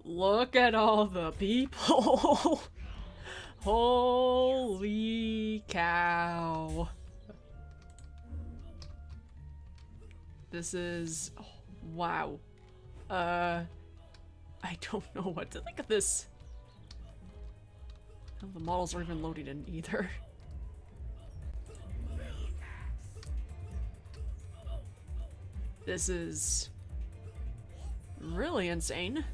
Look at all the people. Holy cow. This is... oh, wow. I don't know what to think of this. None of the models are even loaded in either. This is really insane.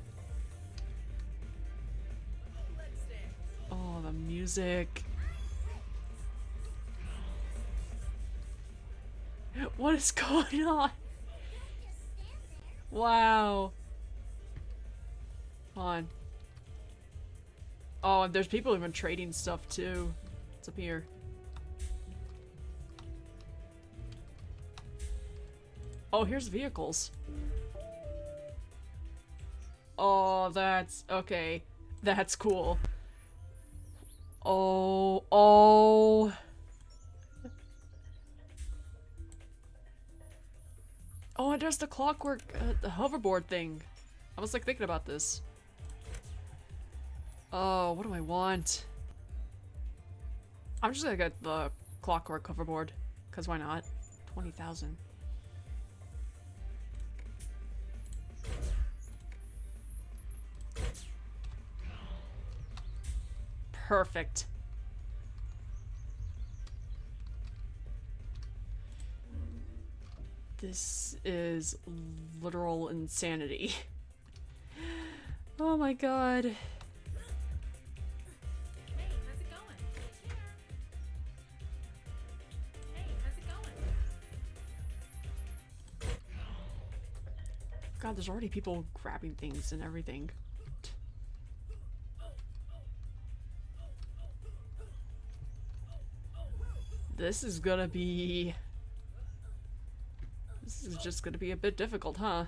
Oh, the music. What is going on? Wow. Come on. Oh, and there's people even trading stuff too. What's up here? Oh, here's vehicles. Oh, that's... okay. That's cool. Oh, oh. Oh, and there's the clockwork, the hoverboard thing. I was like thinking about this. Oh, what do I want? I'm just gonna get the clockwork hoverboard, cause why not? 20,000. Perfect. This is literal insanity. Oh my god. Hey, how's it going? Hey, how's it going? God, there's already people grabbing things and everything. This is gonna be... this is just gonna be a bit difficult, huh?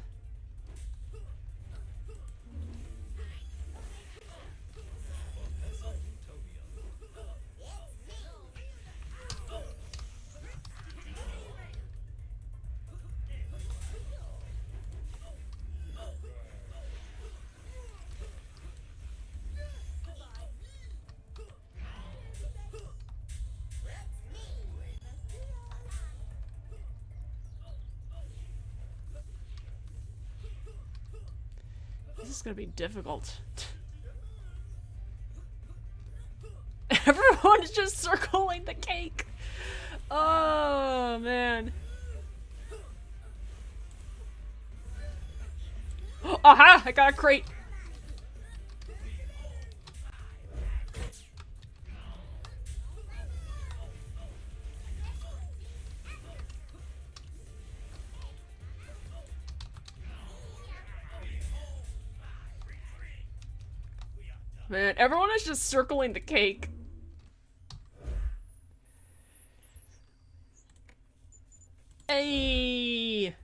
This is gonna be difficult. Everyone is just circling the cake. Oh man. Aha! I got a crate. Man, everyone is just circling the cake. Hey!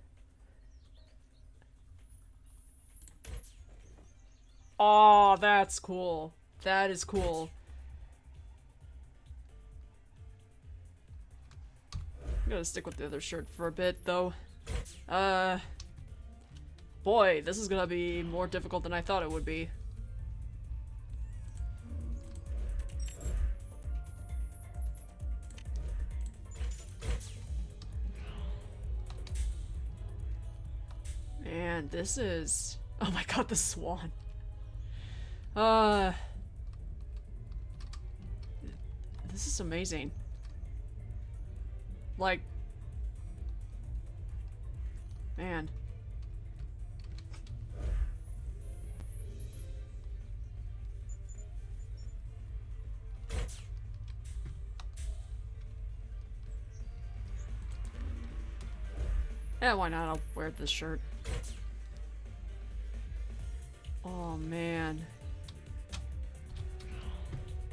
Oh, that's cool. That is cool. I'm gonna stick with the other shirt for a bit, though. Boy, this is gonna be more difficult than I thought it would be. Man, this is... oh my god, the swan. This is amazing. Like... man. Yeah, why not? I'll wear this shirt. Oh, man.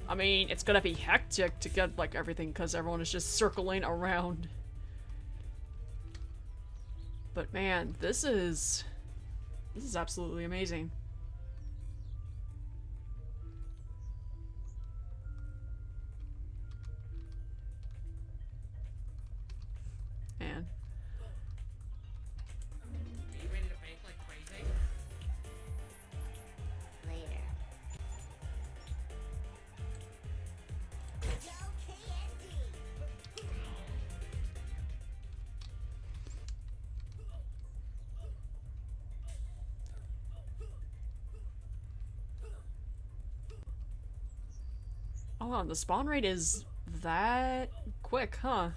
I mean, it's gonna be hectic to get, like, everything because everyone is just circling around. But, man, this is absolutely amazing. Man. Are you ready to bake like crazy? Hold on, the spawn rate is that quick, huh?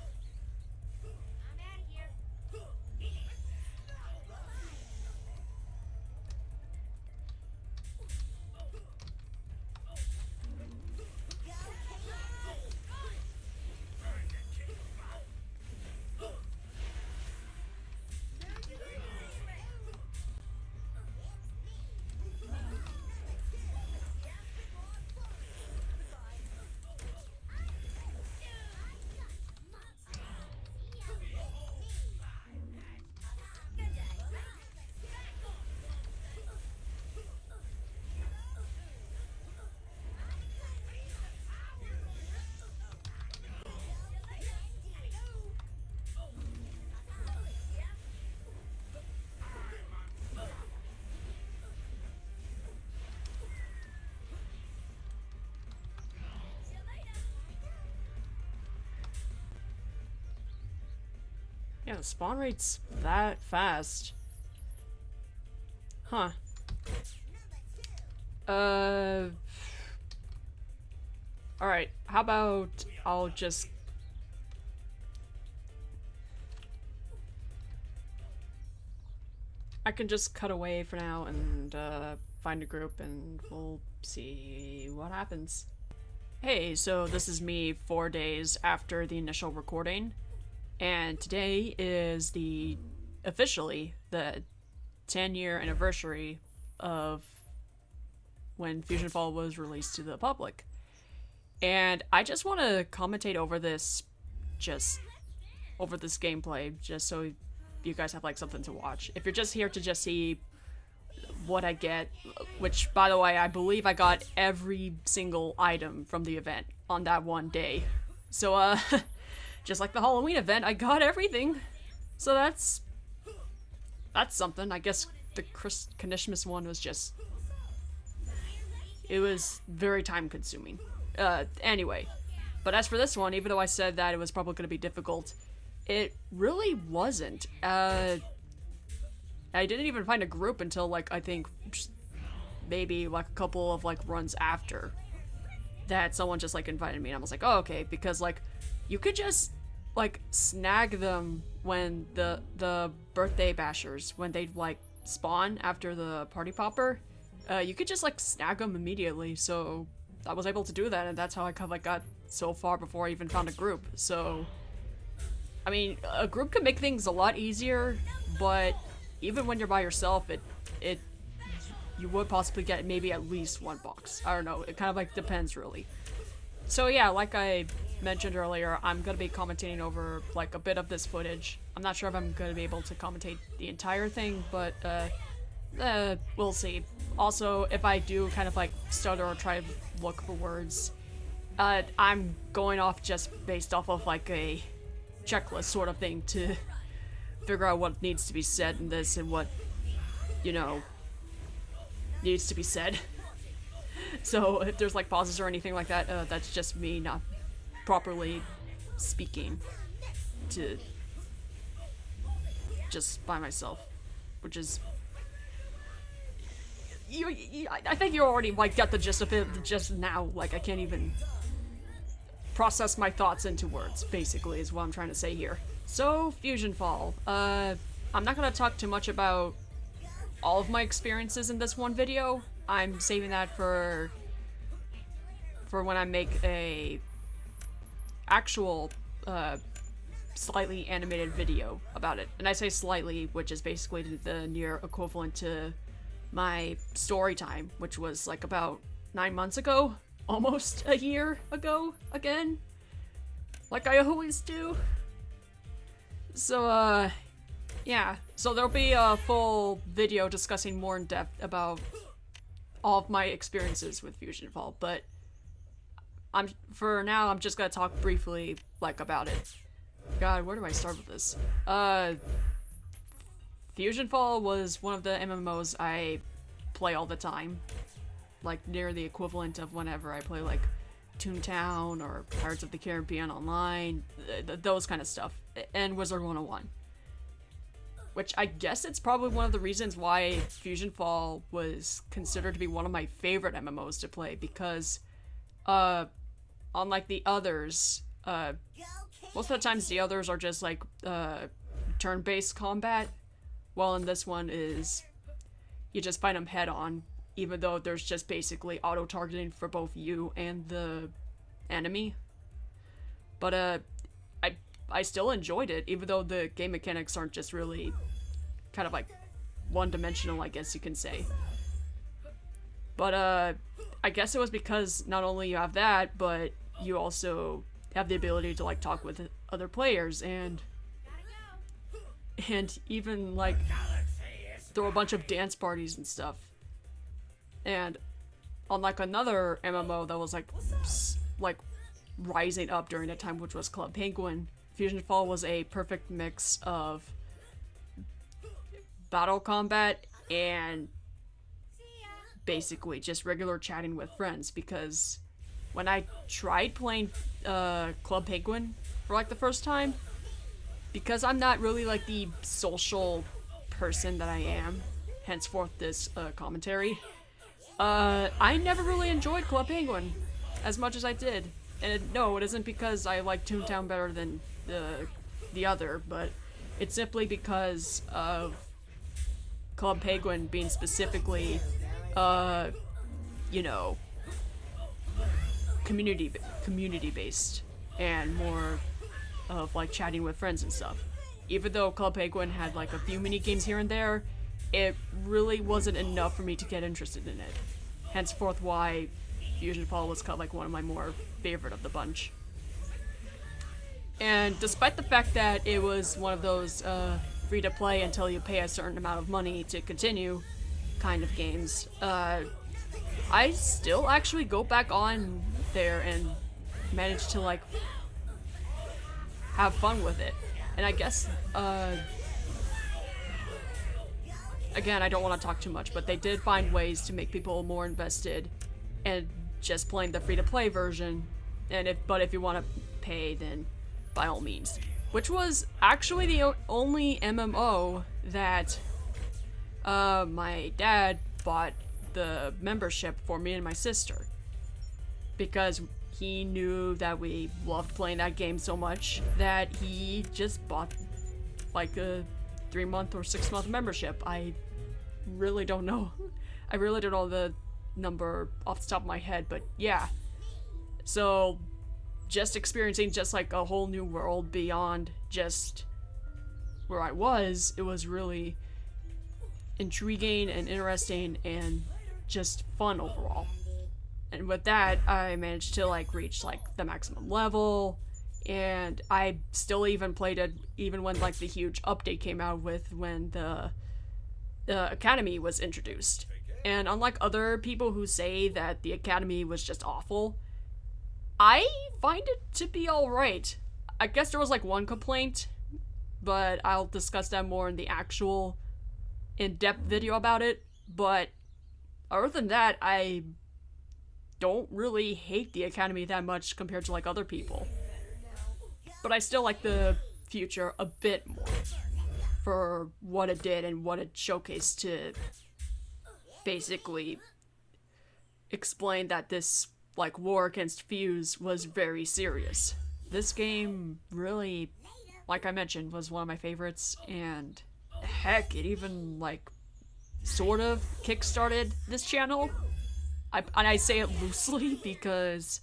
Yeah, the spawn rate's that fast. Huh. Alright, how about I'll just... I can just cut away for now and, find a group and we'll see what happens. Hey, so this is me 4 days after the initial recording. And today is officially the 10-year anniversary of when Fusionfall was released to the public. And I just want to commentate over this gameplay, just so you guys have like something to watch. If you're just here to just see what I get, which by the way, I believe I got every single item from the event on that one day. So just like the Halloween event, I got everything. So that's something. I guess the Christmas one was just... it was very time consuming. Anyway. But as for this one, even though I said that it was probably going to be difficult, it really wasn't. I didn't even find a group until, like, I think maybe, like, a couple of, like, runs after that someone just, like, invited me, and I was like, oh, okay, because, like, you could just, like, snag them when the birthday bashers, when they'd, like, spawn after the party popper, you could just, like, snag them immediately, so I was able to do that, and that's how I kind of, like, got so far before I even found a group. So, I mean, a group can make things a lot easier, but even when you're by yourself, you would possibly get maybe at least one box. I don't know, it kind of, like, depends, really. So yeah, like I mentioned earlier, I'm gonna be commentating over, like, a bit of this footage. I'm not sure if I'm gonna be able to commentate the entire thing, but, we'll see. Also, if I do kind of, like, stutter or try to look for words, I'm going off just based off of, like, a checklist sort of thing to figure out what needs to be said in this and what, you know, needs to be said. So if there's, like, pauses or anything like that, that's just me not properly speaking to just by myself, which is... I think you already, like, got the gist of it just now. Like, I can't even process my thoughts into words, basically, is what I'm trying to say here. So, Fusionfall. I'm not gonna talk too much about all of my experiences in this one video. I'm saving that for when I make a actual, slightly animated video about it. And I say slightly, which is basically the near equivalent to my story time, which was like about 9 months ago, almost a year ago again, like I always do. So yeah, so there'll be a full video discussing more in depth about all of my experiences with Fusionfall, but for now I'm just gonna talk briefly, like, about it. God, where do I start with this? Fusionfall was one of the MMOs I play all the time. Like, near the equivalent of whenever I play, like, Toontown or Pirates of the Caribbean Online, those kind of stuff. And Wizard 101. Which I guess it's probably one of the reasons why Fusionfall was considered to be one of my favorite MMOs to play, because, unlike the others, most of the times the others are just like turn-based combat, while in this one is you just fight them head on, even though there's just basically auto-targeting for both you and the enemy. But I still enjoyed it, even though the game mechanics aren't just really kind of like one-dimensional, I guess you can say. But I guess it was because not only you have that, but you also have the ability to like talk with other players and even like throw a bunch of dance parties and stuff. And unlike another MMO that was like rising up during that time, which was Club Penguin, Fusionfall was a perfect mix of battle combat and basically just regular chatting with friends. Because when I tried playing Club Penguin for like the first time, because I'm not really like the social person that I am, henceforth this commentary, I never really enjoyed Club Penguin as much as I did. And no, it isn't because I like Toontown better than the other, but it's simply because of Club Penguin being specifically, you know, community based and more of like chatting with friends and stuff. Even though Club Penguin had like a few mini games here and there, it really wasn't enough for me to get interested in it. Henceforth why Fusionfall was kind of like one of my more favorite of the bunch. And despite the fact that it was one of those free to play until you pay a certain amount of money to continue kind of games, I still actually go back on there and manage to like have fun with it. And I guess again, I don't want to talk too much, but they did find ways to make people more invested and just playing the free-to-play version. And if you want to pay, then by all means. Which was actually the only MMO that my dad bought the membership for me and my sister, because he knew that we loved playing that game so much that he just bought like a 3-month or 6-month membership. I really don't know. I really don't know the number off the top of my head, but yeah. So just experiencing just like a whole new world beyond just where I was, it was really intriguing and interesting and just fun overall. And with that, I managed to like reach like the maximum level, and I still even played it even when like the huge update came out with when the Academy was introduced. And unlike other people who say that the Academy was just awful, I find it to be alright. I guess there was like one complaint, but I'll discuss that more in the actual in-depth video about it. But other than that, I don't really hate the Academy that much compared to like other people. But I still like the future a bit more for what it did and what it showcased to basically explain that this like war against Fuse was very serious. This game really, like I mentioned, was one of my favorites, and heck, it even like sort of kickstarted this channel. And I say it loosely because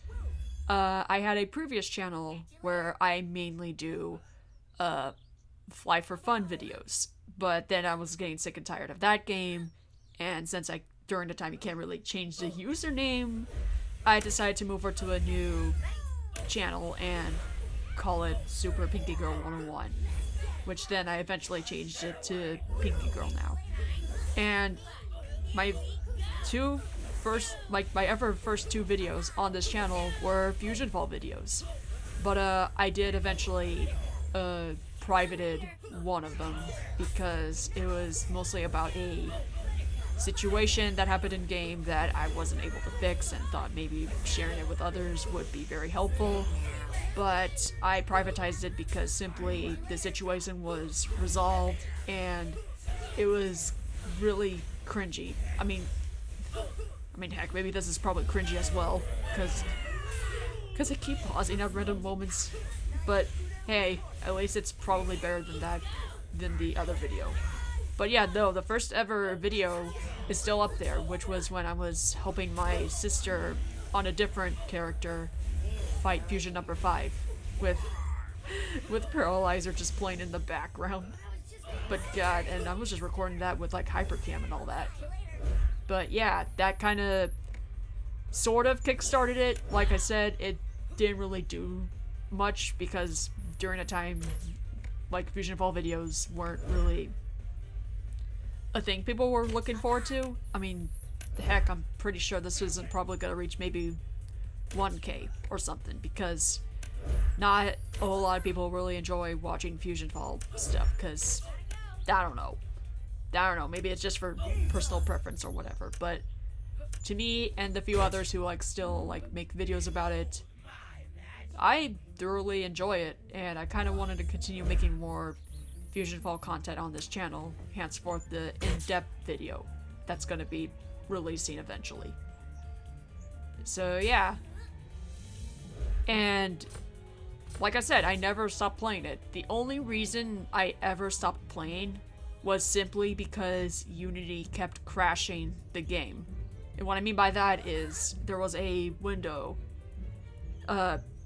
I had a previous channel where I mainly do fly for fun videos, but then I was getting sick and tired of that game, and since during the time you can't really change the username, I decided to move over to a new channel and call it Super Pinky Girl 101, which then I eventually changed it to Pinky Girl now. And my first two videos on this channel were Fusionfall videos, but I did eventually privated one of them because it was mostly about a situation that happened in game that I wasn't able to fix, and thought maybe sharing it with others would be very helpful. But I privatized it because simply the situation was resolved and it was really cringy. I mean heck, maybe this is probably cringy as well, because because I keep pausing at random moments. But hey, at least it's probably better than the other video. But yeah, no, the first ever video is still up there, which was when I was helping my sister on a different character fight Fusion number 5 with Paralyzer just playing in the background. But god, and I was just recording that with like hypercam and all that. But yeah, that kind of sort of kickstarted it. Like I said, it didn't really do much because during a time like Fusionfall videos weren't really a thing people were looking forward to. I mean, heck, I'm pretty sure this isn't probably gonna reach maybe 1K or something, because not a whole lot of people really enjoy watching Fusionfall stuff, because I don't know, maybe it's just for personal preference or whatever, but to me and the few others who like still like make videos about it, I thoroughly enjoy it, and I kind of wanted to continue making more Fusionfall content on this channel, henceforth the in-depth video that's gonna be releasing eventually. So yeah, and like I said, I never stopped playing it. The only reason I ever stopped playing was simply because Unity kept crashing the game. And what I mean by that is there was a window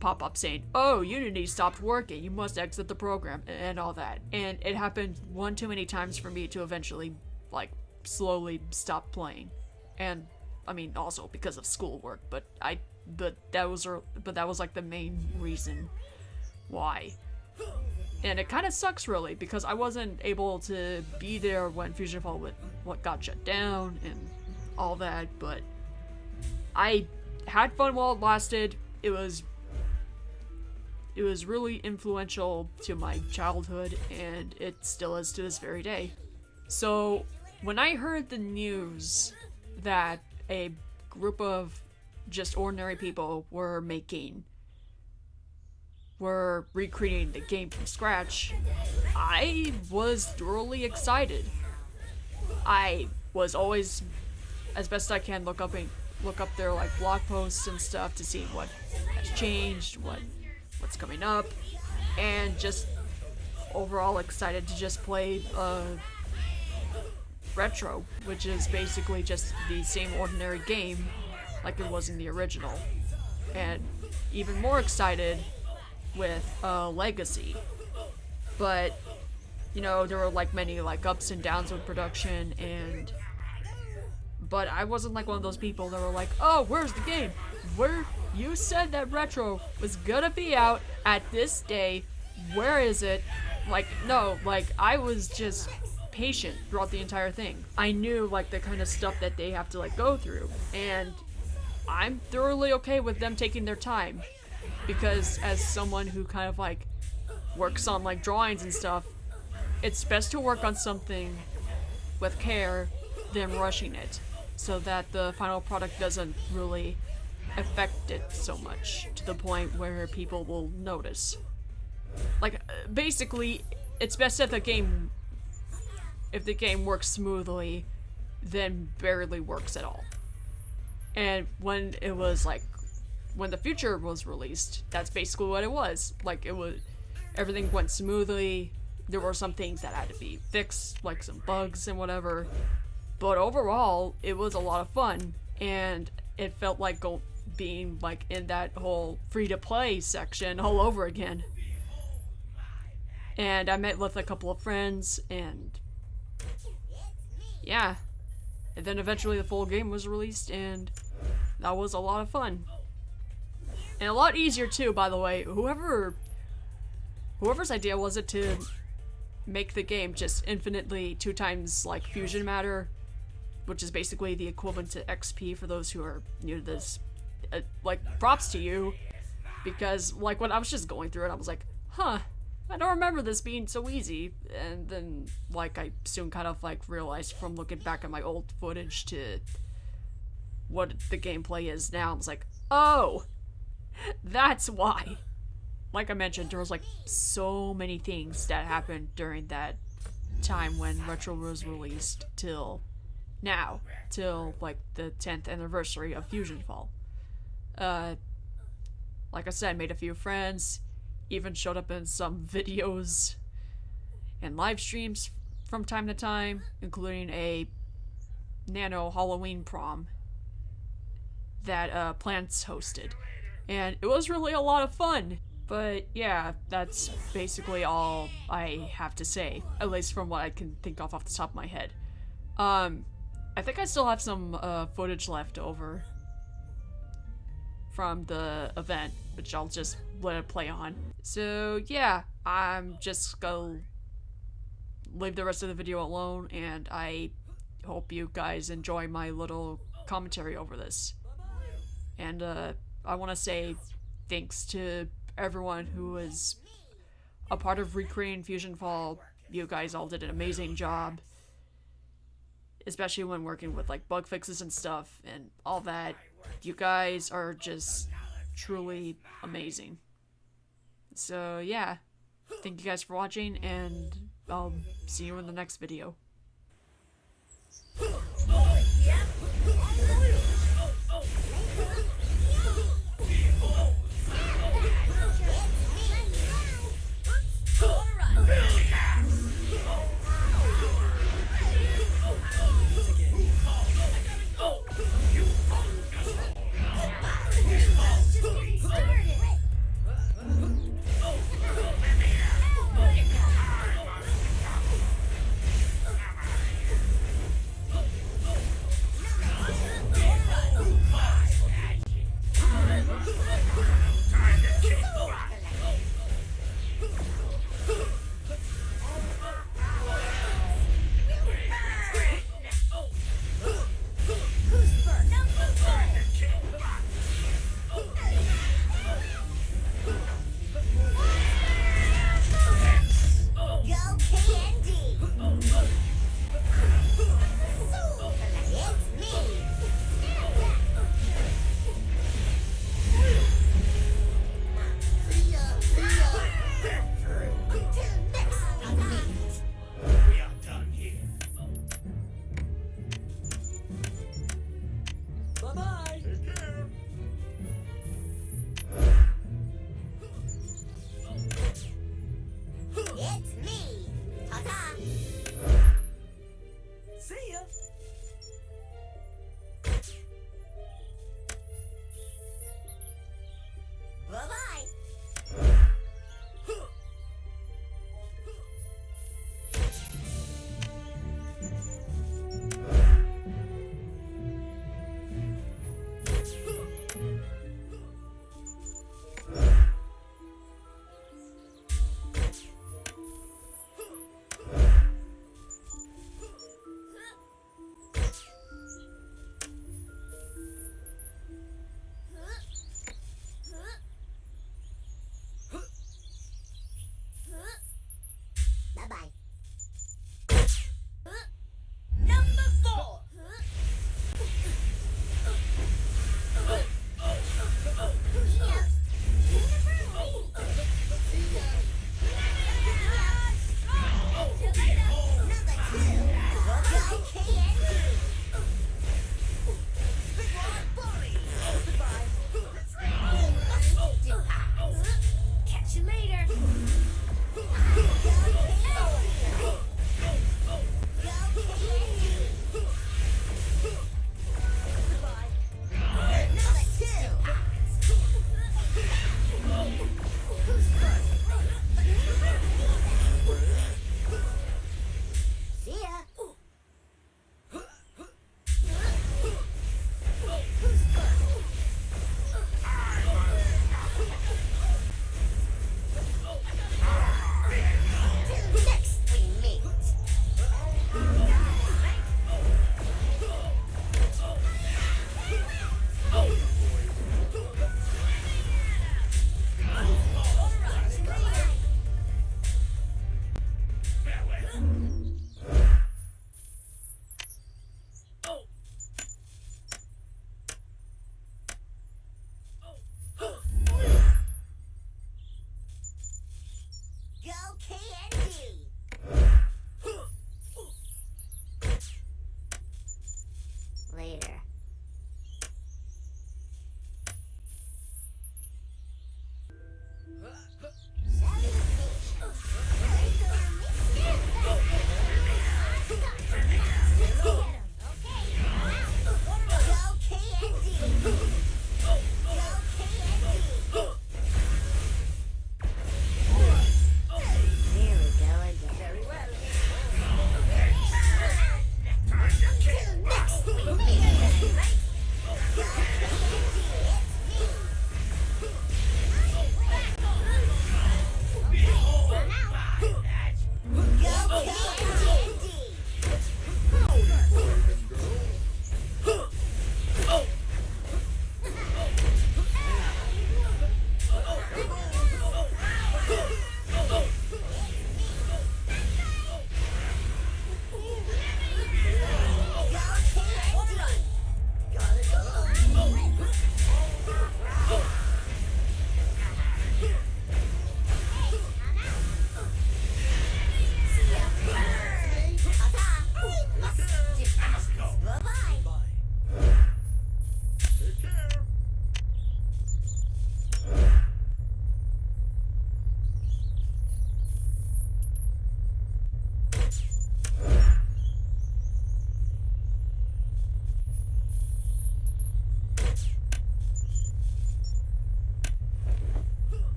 pop up saying, "Oh, Unity stopped working, you must exit the program," and all that. And it happened one too many times for me to eventually like slowly stop playing. And I mean also because of schoolwork, but that was like the main reason why. And it kind of sucks really, because I wasn't able to be there when Fusionfall got shut down and all that, but I had fun while it lasted. It was really influential to my childhood, and it still is to this very day. So when I heard the news that a group of just ordinary people were recreating the game from scratch, I was thoroughly excited. I was always, as best I can, look up their like blog posts and stuff to see what has changed, what's coming up, and just overall excited to just play retro, which is basically just the same ordinary game like it was in the original, and even more excited with Legacy. But you know, there were like many like ups and downs with production, but I wasn't like one of those people that were like, "Oh, where's the game? Where you said that retro was gonna be out at this day, where is it?" Like, no, like I was just patient throughout the entire thing. I knew like the kind of stuff that they have to like go through, and I'm thoroughly okay with them taking their time, because as someone who kind of like works on like drawings and stuff, it's best to work on something with care than rushing it, so that the final product doesn't really affect it so much to the point where people will notice. Like, basically, it's best if the game works smoothly than barely works at all. And when the future was released, that's basically what it was. Like, everything went smoothly. There were some things that had to be fixed, like some bugs and whatever. But overall, it was a lot of fun, and it felt like being like in that whole free-to-play section all over again. And I met with a couple of friends, and yeah. And then eventually the full game was released, and that was a lot of fun. And a lot easier too, by the way. Whoever's idea was it to make the game just infinitely 2 times like fusion matter, which is basically the equivalent to XP for those who are new to this. Like, props to you, because like when I was just going through it, I was like, huh, I don't remember this being so easy. And then like I soon kind of like realized from looking back at my old footage to what the gameplay is now, I was like, oh, that's why. Like I mentioned, there was like so many things that happened during that time when Retro was released till now, till like the 10th anniversary of Fusionfall. like I said, made a few friends, even showed up in some videos and live streams from time to time, including a nano Halloween prom that Plants hosted. And it was really a lot of fun. But yeah, that's basically all I have to say, at least from what I can think of off the top of my head. I think I still have some footage left over from the event, which I'll just let it play on. So yeah, I'm just gonna leave the rest of the video alone, and I hope you guys enjoy my little commentary over this. And I want to say thanks to everyone who was a part of recreating Fusionfall. You guys all did an amazing job, especially when working with like bug fixes and stuff and all that. You guys are just truly amazing. So yeah, thank you guys for watching, and I'll see you in the next video.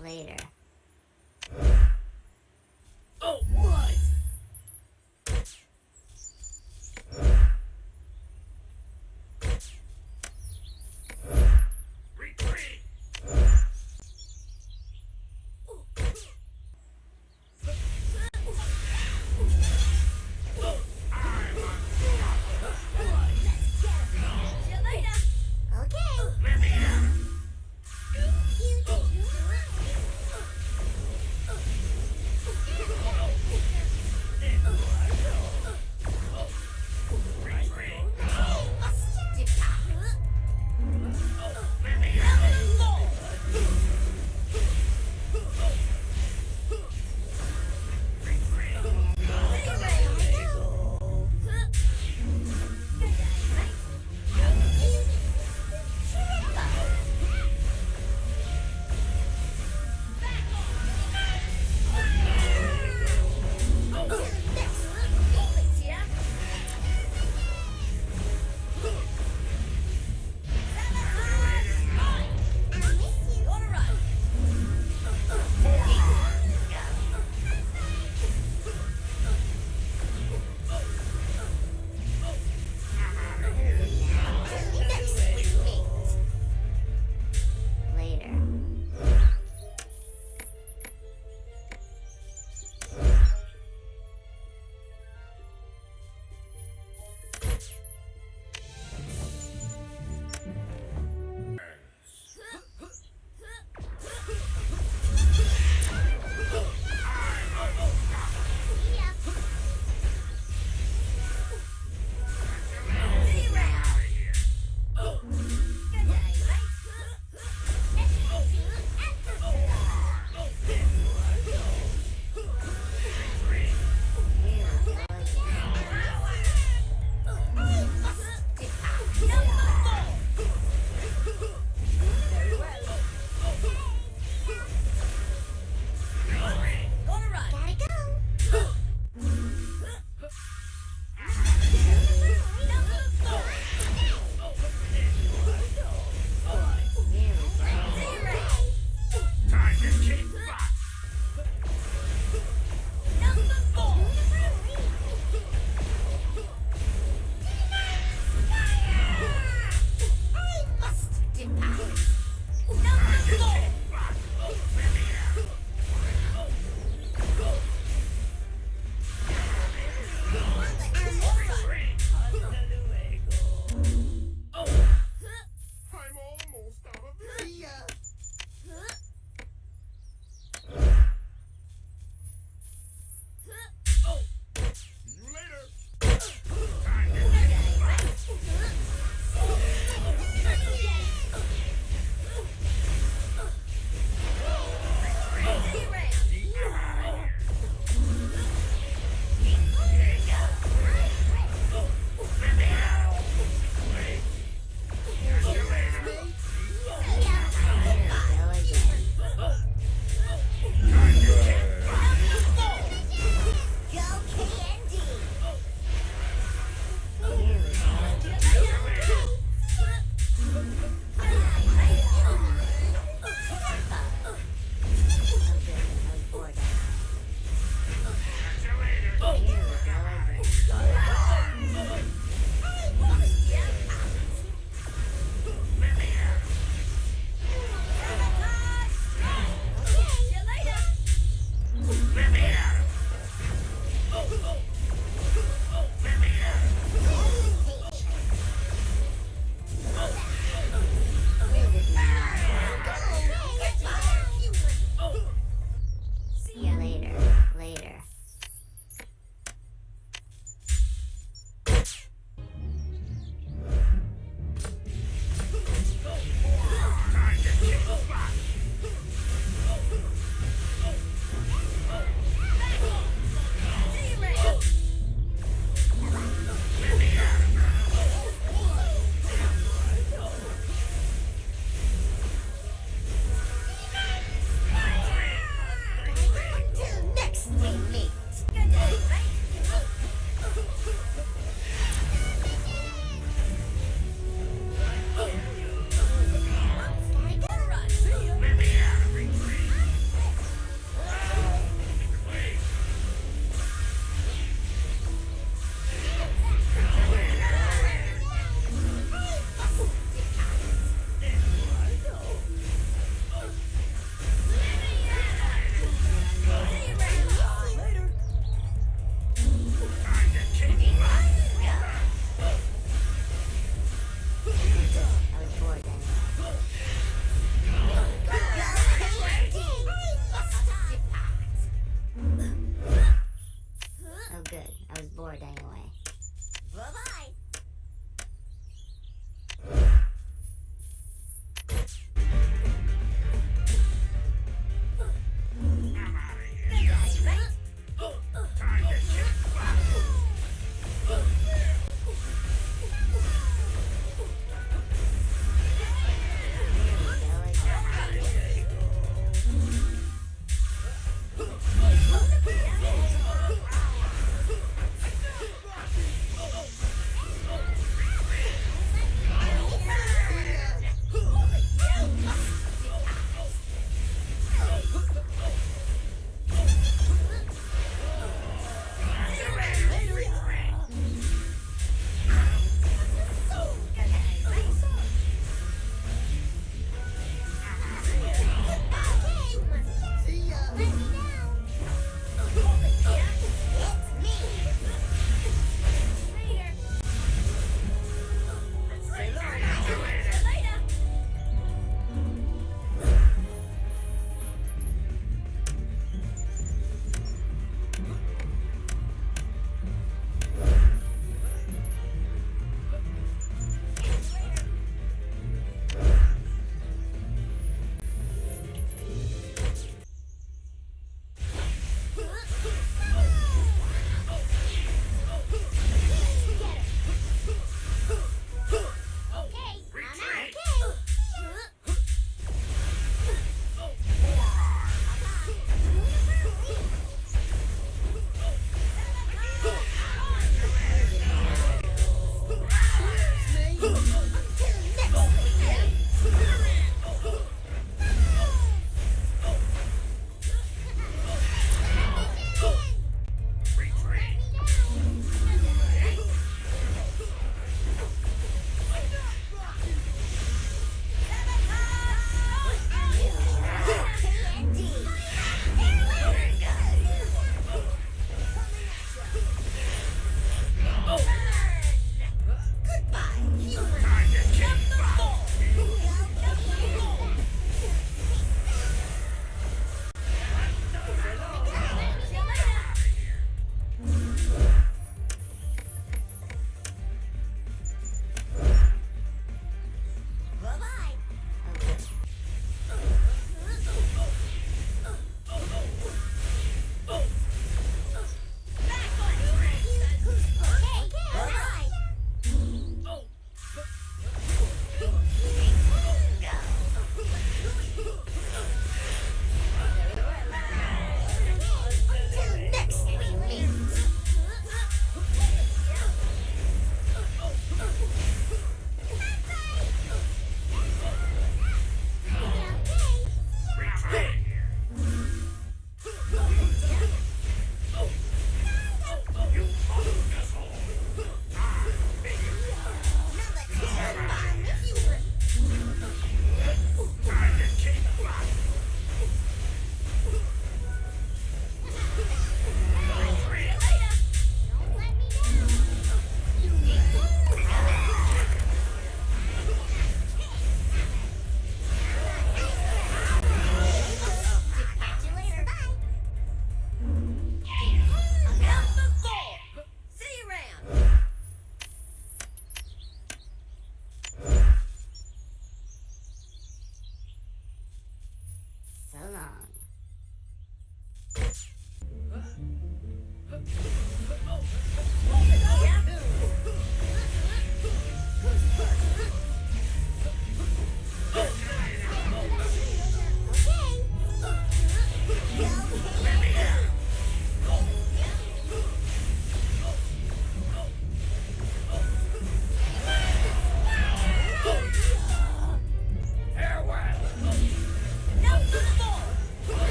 Later.